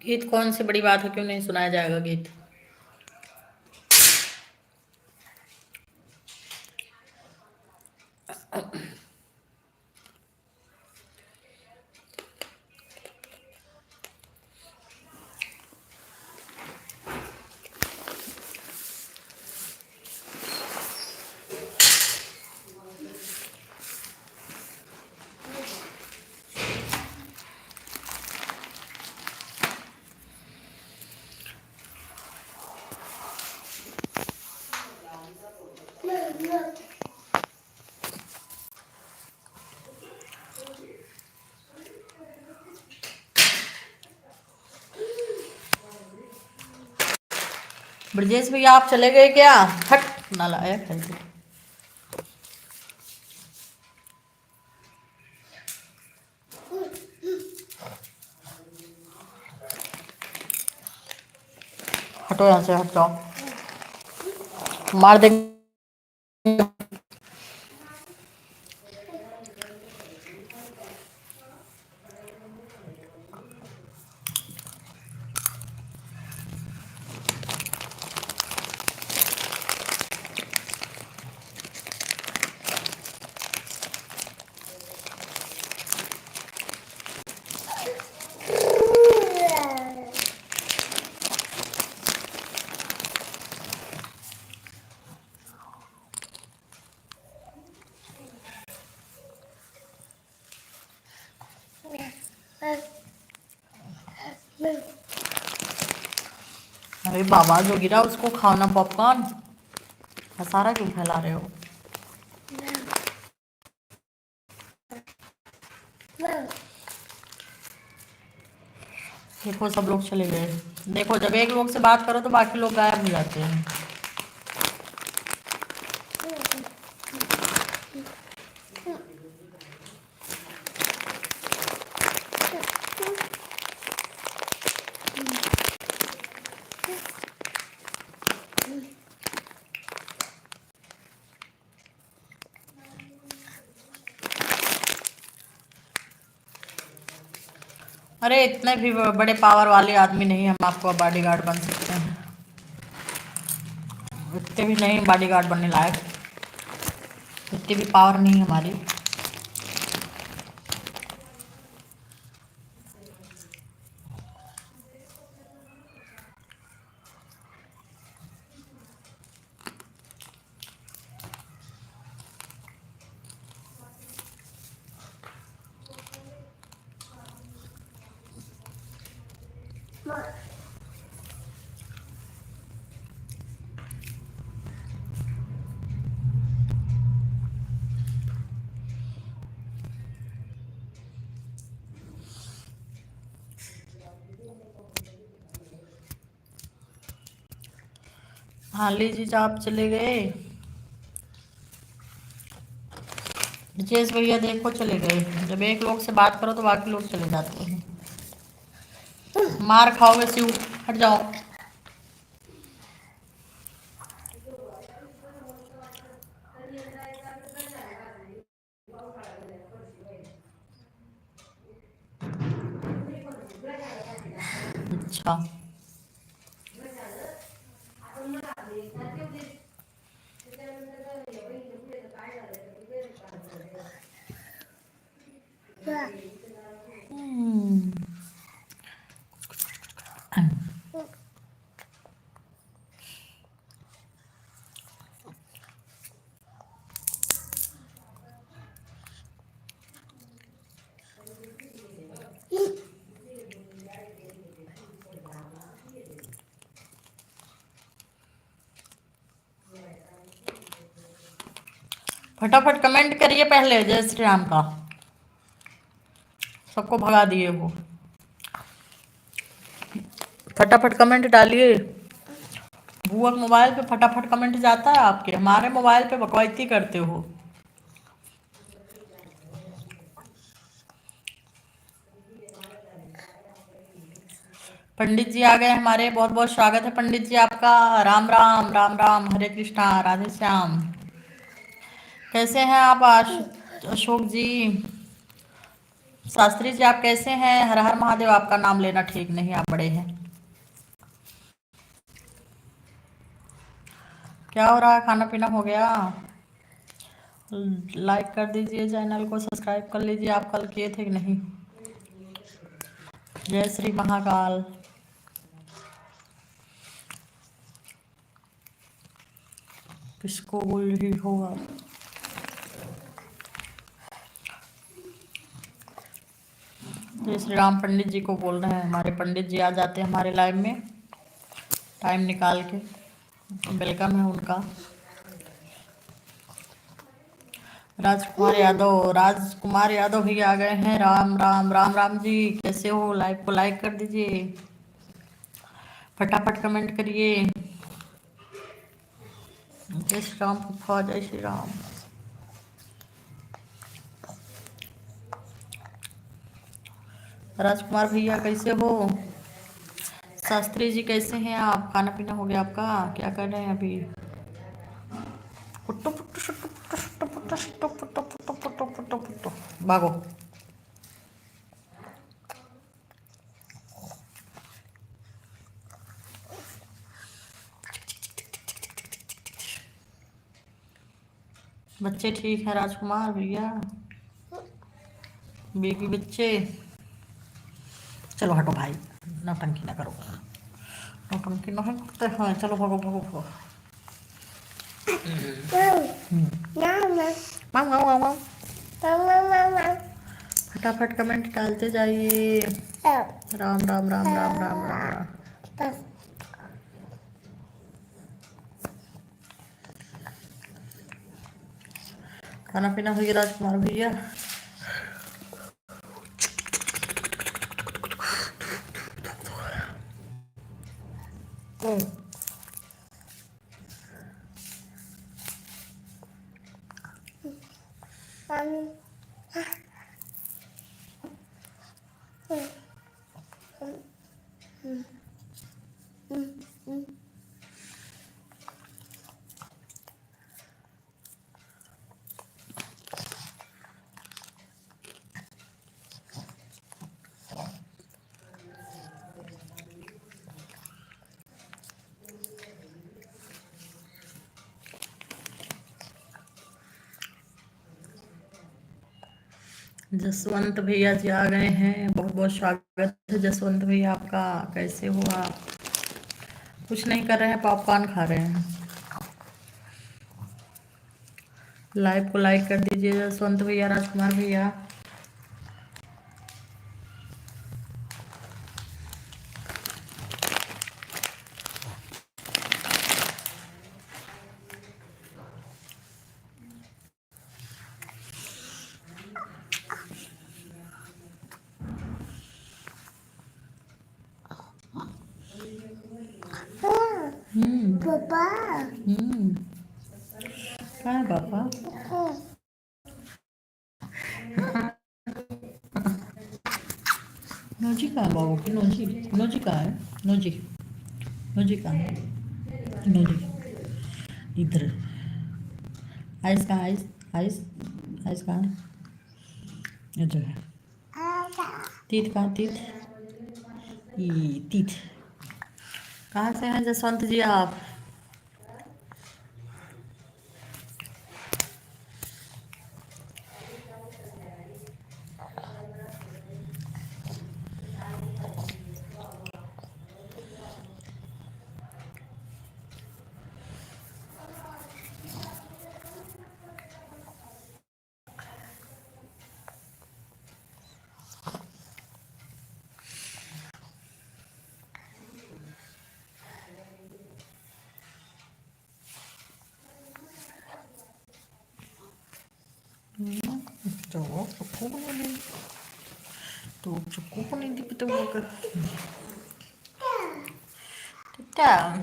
गीत कौन सी बड़ी बात है, क्यों नहीं सुनाया जाएगा गीत? ब्रजेश भैया आप चले गए क्या? हट नालायक है। हटो यहाँ से, हट जाओ, मार देंगे। अरे बाबा, जो गिरा उसको खाओ ना पॉपकॉर्न, सारा क्यों फैला रहे हो? देखो सब लोग चले गए। देखो जब एक लोग से बात करो तो बाकी लोग गायब हो जाते हैं। अरे इतने भी बड़े पावर वाले आदमी नहीं, हम आपको बॉडीगार्ड बन सकते हैं। इतने भी नहीं बॉडीगार्ड बनने लायक, इतनी भी पावर नहीं हमारी। हाँ लीजिए, आप चले गए। ब्रजेश भैया देखो चले गए। जब एक लोग से बात करो तो बाकी लोग चले जाते हैं। मार खाओगे शिव, हट जाओ। अच्छा फटाफट कमेंट करिए पहले जय श्री राम का। सबको भगा दिए वो। फटाफट कमेंट डालिए। बुआ के मोबाइल पे फटाफट कमेंट जाता है आपके, हमारे मोबाइल पे बकवाइती करते हो। पंडित जी आ गए हमारे, बहुत बहुत स्वागत है पंडित जी आपका। राम राम राम राम, हरे कृष्णा राधे श्याम। कैसे हैं आप अशोक जी? शास्त्री जी आप कैसे हैं? हर हर महादेव। आपका नाम लेना ठीक नहीं, आप बड़े हैं। क्या हो रहा है? खाना पीना हो गया? लाइक कर दीजिए, चैनल को सब्सक्राइब कर लीजिए। आप कल किए थे कि नहीं? जय श्री महाकाल। किसको बोल रही हो आप? जय श्री राम पंडित जी को बोल रहे हैं। हमारे पंडित जी आ जाते हैं हमारे लाइव में टाइम निकाल के। वेलकम है उनका। राजकुमार यादव भी आ गए हैं। राम राम राम राम जी, कैसे हो? लाइव को लाइक कर दीजिए, फटाफट कमेंट करिए। जय श्री राम फुफा, जय श्री राम। राजकुमार भैया कैसे हो? शास्त्री जी कैसे हैं आप? खाना पीना हो गया आपका? क्या कर रहे हैं अभी? पुट्टो पुट्टो शुट्टो पुट्टो शुट्टो पुट्टो शुट्टो पुट्टो पुट्टो पुट्टो पुट्टो पुट्टो। भागो। बच्चे ठीक है राजकुमार भैया? बेबी बच्चे? चलो हटो भाई, नौटंकी ना करो। नौटंकी नहीं करते हैं। चलो भागो भागो भागो। फटाफट कमेंट डालते जाइए। राम राम राम राम राम राम राम। खाना पीना हो गया राजकुमार भैया? जसवंत भैया जी आ गए हैं, बहुत बहुत स्वागत है जसवंत भैया आपका। कैसे हो आप? कुछ नहीं कर रहे हैं, पॉपकॉर्न खा रहे हैं। लाइव को लाइक कर दीजिए जसवंत भैया, राजकुमार भैया। पापा कहाँ है पापा? नोजी कहाँ है बाबू की? नोजी नोजी कहाँ है? नोजी नोजी कहाँ है? नोजी इधर। आइस कहाँ? आइस आइस आइस कहाँ है? इधर है। तीत कहाँ? तीत तीत कहाँ से हैं जसवंत जी आप? Jawab aku nih. Tuh cukup nih di ketemu ke. Tidak.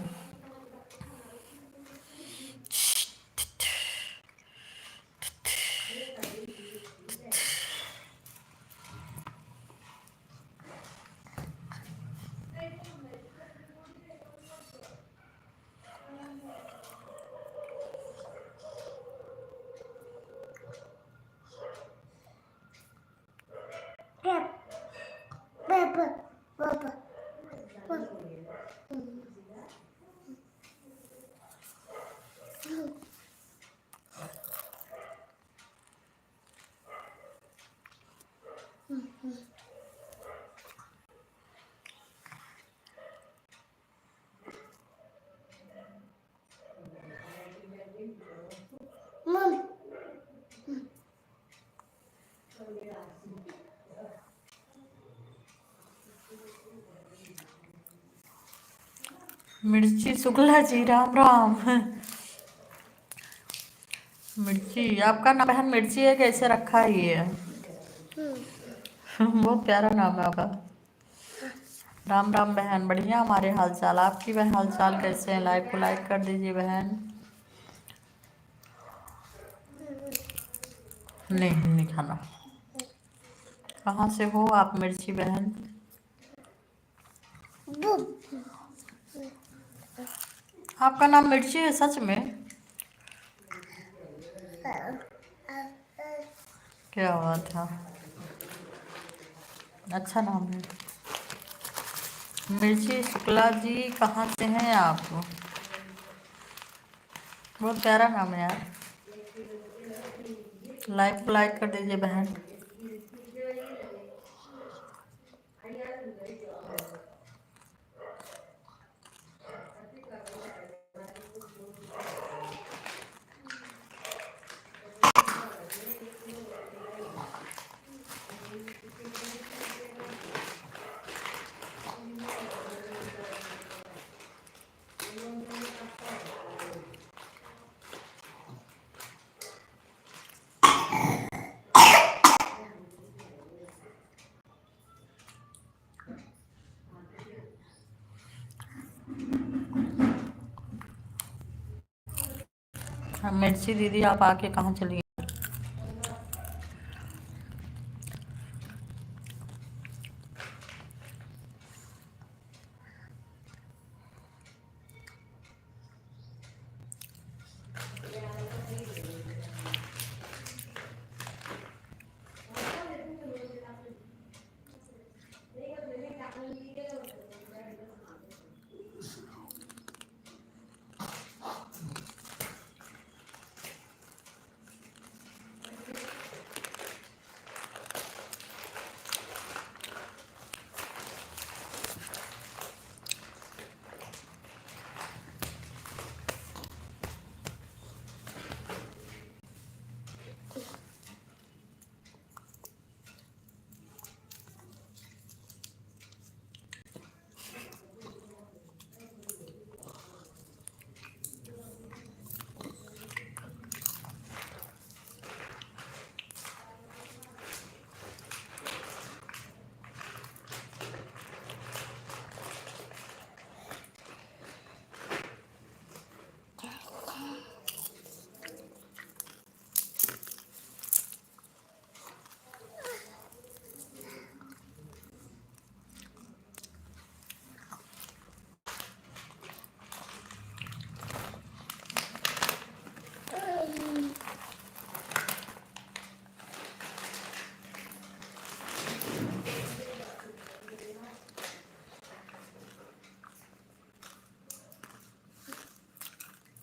पापा पापा मम मिर्ची शुक्ला जी राम राम। मिर्ची आपका नाम बहन मिर्ची है? कैसे रखा है ये? बहुत प्यारा नाम है आपका। राम राम बहन। बढ़िया हमारे हालचाल। आपकी बहन हालचाल कैसे हैं? लाइक को लाइक कर दीजिए बहन। नहीं खाना। कहाँ से हो आप मिर्ची बहन? आपका नाम मिर्ची है सच में? क्या बात है, अच्छा नाम है। मिर्ची शुक्ला जी कहाँ से हैं आप? बहुत प्यारा नाम है यार। लाइक कर दीजिए बहन। मिर्ची दीदी आप आके कहाँ चली गई?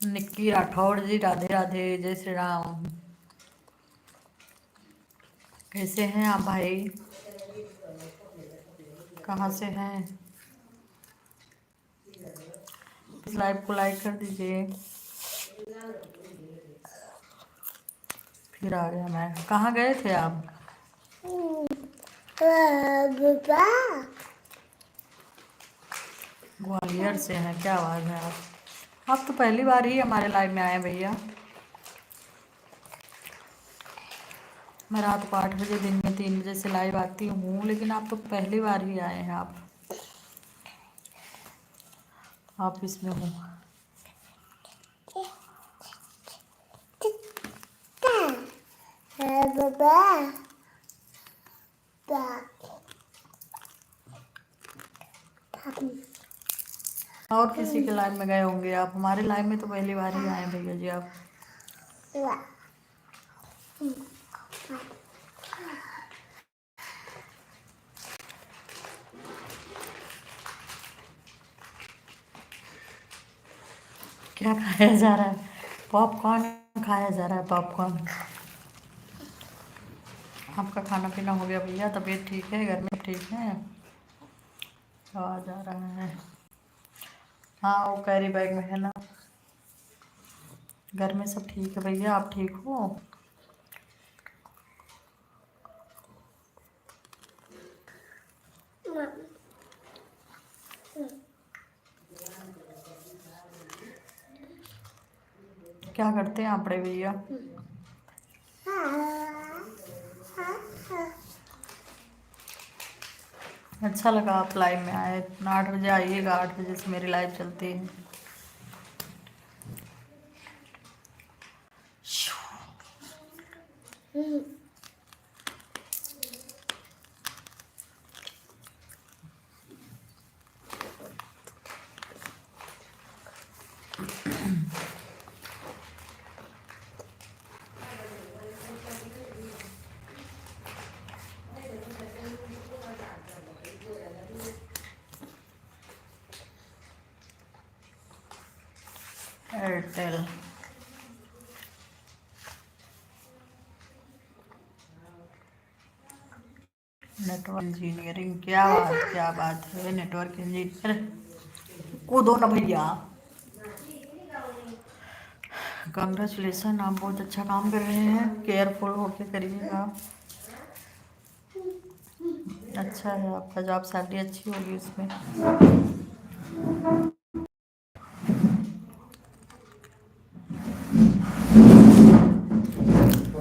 निक्की राठौड़ जी, राधे राधे, जय श्री राम। कैसे हैं आप भाई, कहाँ से हैं? इस लाइव को लाइक कर दीजिए। फिर आ गया मैं, कहाँ गए थे आप? ग्वालियर से हैं, क्या आवाज़ है आप तो पहली बार ही हमारे लाइव में आए हैं भैया। मैं रात को 8 बजे, दिन में 3 बजे से लाइव आती हूँ, लेकिन आप तो पहली बार ही आए हैं। आप इसमें हो। और किसी के लाइव में गए होंगे आप, हमारे लाइव में तो पहली बार ही आए भैया जी आप। क्या खाया जा रहा है? पॉपकॉर्न खाया जा रहा है, पॉपकॉर्न। आपका खाना पीना हो गया भैया? तबीयत ठीक है? घर में ठीक है? आवाज आ रहा है? हाँ, वो कैरी बैग में है ना। घर में सब ठीक है भैया, आप ठीक हो? क्या करते हैं आप बड़े भैया? अच्छा लगा आप लाइव में आए। 8 बजे आइएगा, 8 बजे से मेरी लाइव चलती है। एयरटेल नेटवर्क इंजीनियरिंग, क्या बात है, नेटवर्क इंजीनियर। कूदो ना भैया। कंग्रेचुलेसन, आप बहुत अच्छा काम कर रहे हैं, केयरफुल होके करिएगा। अच्छा है आपका जॉब, सैलरी अच्छी होगी इसमें।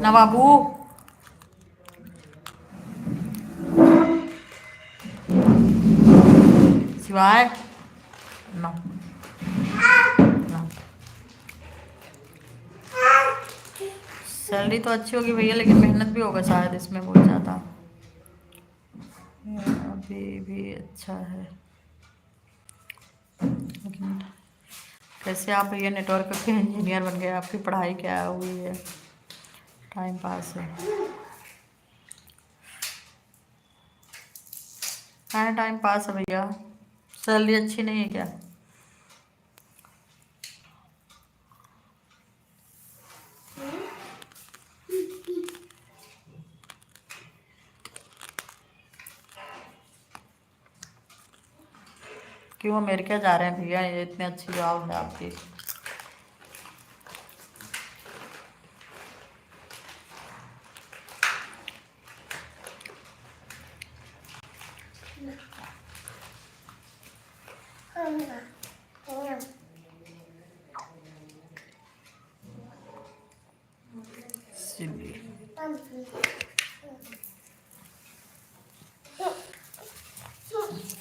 ना बाबू, शिवाय ना ना। सैलरी तो अच्छी होगी भैया, लेकिन मेहनत भी होगा शायद इसमें बहुत ज़्यादा। अभी भी अच्छा है, लेकिन कैसे आप भैया नेटवर्क के इंजीनियर बन गए? आपकी पढ़ाई क्या हुई है? टाइम पास है? हाँ, टाइम पास है भैया। सैलरी अच्छी नहीं है क्या? क्यों अमेरिका जा रहे हैं भैया? ये इतनी अच्छी जॉब है आपकी।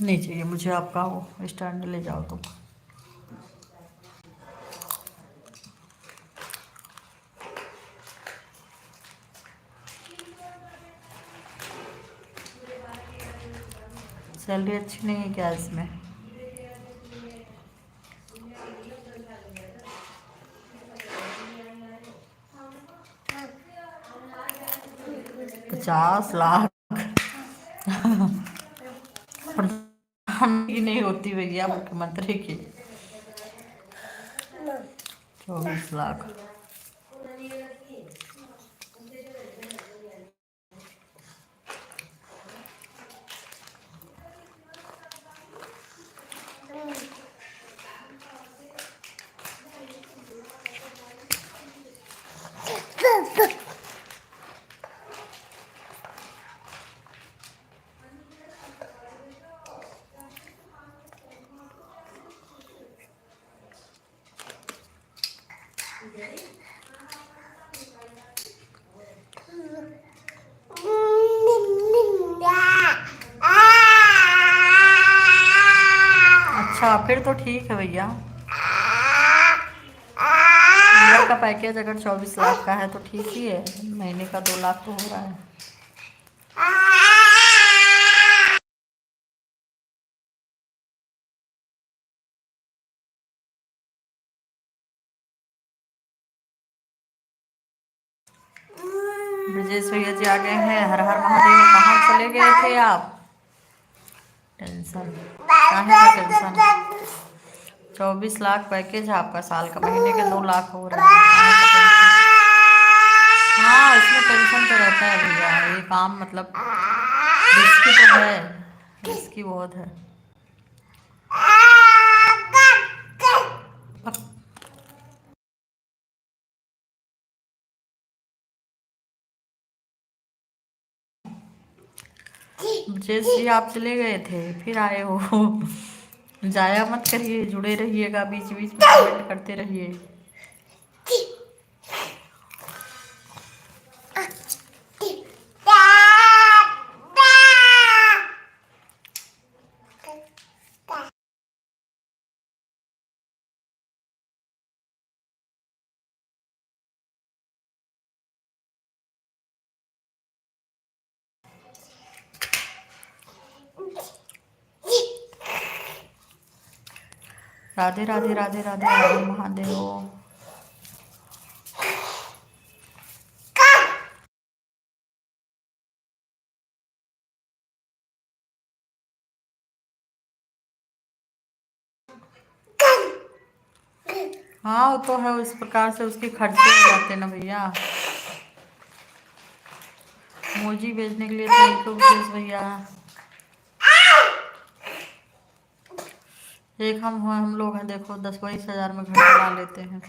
नहीं चाहिए मुझे आपका वो स्टैंड, ले जाओ तुम। सैलरी अच्छी नहीं है क्या इसमें? ₹50 लाख प्रधानमंत्री की नहीं होती भैया, मुख्यमंत्री की। 24 लाख। अच्छा फिर तो ठीक है भैया। ईयर का पैकेज अगर 24 लाख का है तो ठीक ही है, महीने का 2 लाख तो हो रहा है। ब्रजेश भैया जी आ गए हैं। हर हर महादेव। कहाँ चले गए थे आप? टेंशन काहे का टेंशन? 24 लाख पैकेज है आपका साल का, महीने के 2 लाख हो रहे हैं। काहे का टेंशन? हाँ इसमें टेंशन तो रहता है भैया, ये काम मतलब रिस्की तो है, रिस्की बहुत है। जैसे आप चले गए थे फिर आए हो। जाया मत करिए, जुड़े रहिएगा, बीच बीच में कमेंट करते रहिए। राधे राधे राधे राधे राधे महादेव। हाँ वो तो है, उस प्रकार से उसके खर्चे हो जाते ना भैया। मोजी भेजने के लिए थैंक यू ब्रजेश भैया। एक हम लोग हैं देखो 10-20 हज़ार में घर चला लेते हैं।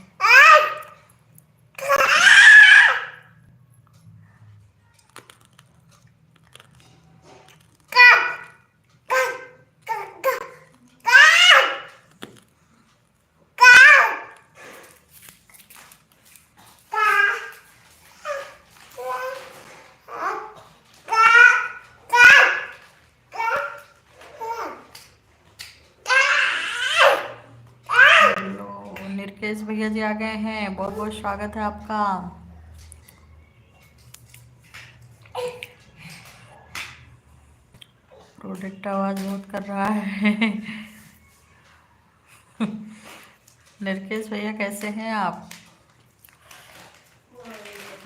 निर्केश भैया जी आ गए हैं, बहुत बहुत स्वागत है आपका। प्रोडक्ट आवाज बहुत कर रहा है। निर्केश भैया कैसे हैं आप?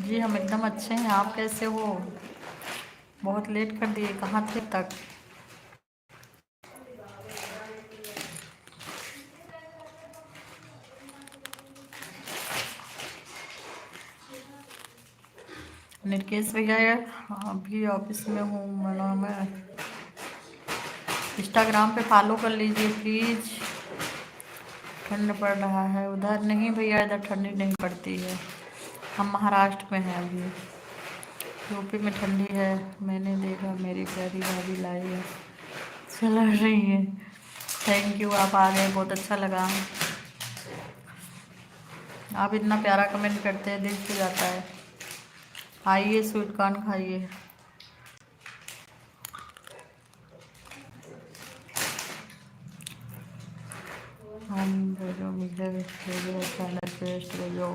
जी हम एकदम अच्छे हैं, आप कैसे हो? बहुत लेट कर दिए, कहाँ थे तक? निर्केश भैया अभी ऑफिस में हूँ, मैं इंस्टाग्राम पे फॉलो कर लीजिए प्लीज़। ठंड पड़ रहा है उधर? नहीं भैया इधर ठंडी नहीं पड़ती है, हम महाराष्ट्र में हैं अभी। यूपी में ठंडी है। मैंने देखा मेरी प्यारी भाभी लाई है, चला रही है। थैंक यू, आप आ गए, बहुत अच्छा लगा। आप इतना प्यारा कमेंट करते हैं, दिल छू जाता है। आइए स्वीट कॉर्न खाइए। हम भेजो मुझे भेजो फ्रेंड रिक्वेस्ट भेजो।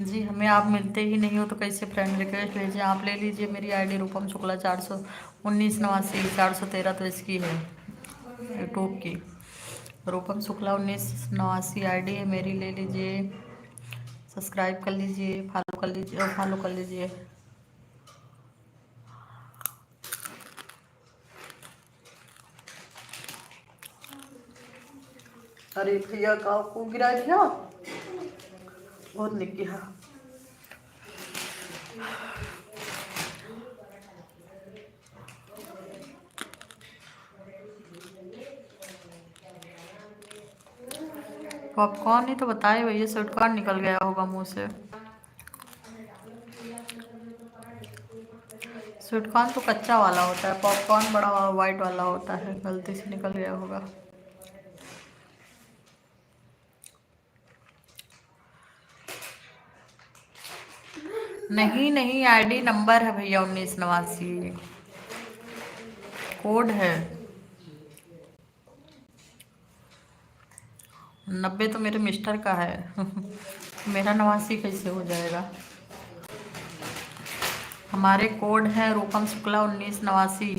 जी हमें आप मिलते ही नहीं हो तो कैसे फ्रेंड रिक्वेस्ट भेजें? आप ले लीजिए मेरी आईडी रूपम शुक्ला 419 89 413 तो इसकी है यूट्यूब की। रूपम शुक्ला 1989 आईडी है मेरी, ले लीजिए, सब्सक्राइब कर लीजिए, फॉलो कर लीजिए और फॉलो कर लीजिए। अरे भैया का आपको गिरा दिया। बहुत लिख गया। पॉपकॉर्न ही तो बताए भैया, स्वीटकॉर्न निकल गया होगा मुंह से। स्वीटकॉर्न तो कच्चा वाला होता है, पॉपकॉर्न बड़ा वाइट वाला होता है, गलती से निकल गया होगा। नहीं नहीं, आईडी नंबर है भैया 1989, कोड है। 90 तो मेरे मिस्टर का है मेरा 89 कैसे हो जाएगा। हमारे कोड है रूपम शुक्ला 1989।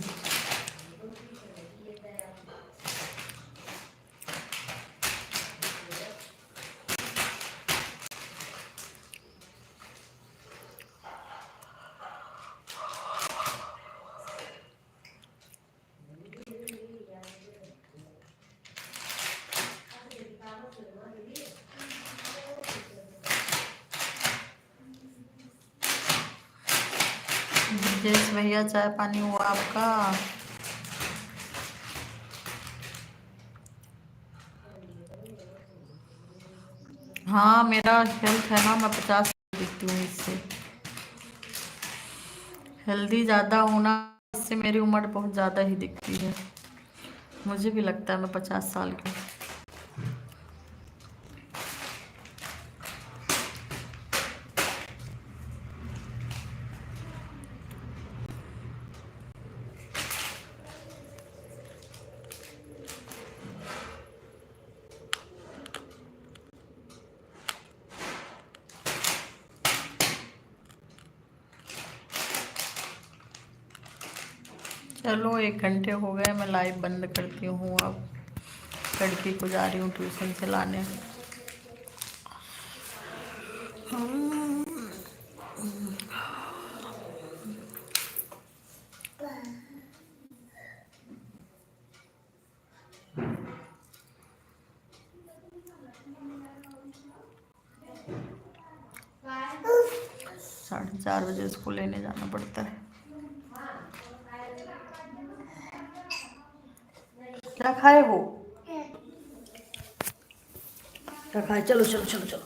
ब्रजेश भैया चाय पानी हुआ आपका? हाँ मेरा हेल्थ है ना, मैं 50 दिखती हूँ इससे। हेल्दी ज़्यादा होना, इससे मेरी उम्र बहुत ज़्यादा ही दिखती है। मुझे भी लगता है मैं 50 साल की। चलो 1 घंटे हो गए, मैं लाइव बंद करती हूँ अब। लड़की को जा रही हूँ ट्यूशन से लाने। साढ़े 4 बजे उसको लेने जाना पड़ता है। क्या खाए हो? क्या खाए? चलो चलो चलो चलो।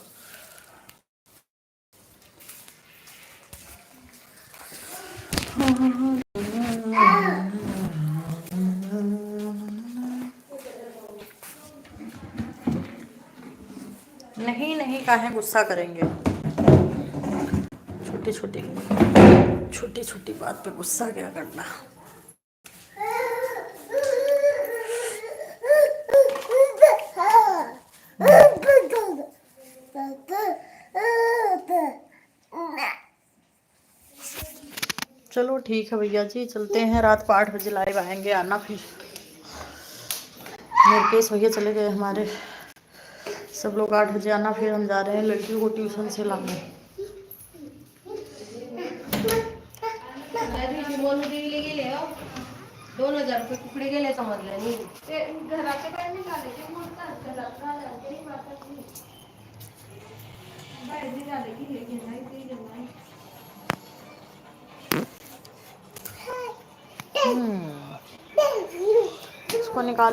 नहीं नहीं, काहे गुस्सा करेंगे। छोटी छोटी छोटी छोटी बात पे गुस्सा क्या करना। चलो ठीक है भैया जी, चलते हैं। रात को 8 बजे लाइव आएंगे, आना फिर। मेरे केस भैया चले गए हमारे, सब लोग 8 बजे आना, फिर हम जा रहे हैं लड़की को ट्यूशन से लाने। रुपये गेले समजलं नाही ते घराचे काय निघाले ते म्हणतात घरात बाहेर निघाले की हे घेणार ते घेणार। इसको निकाल।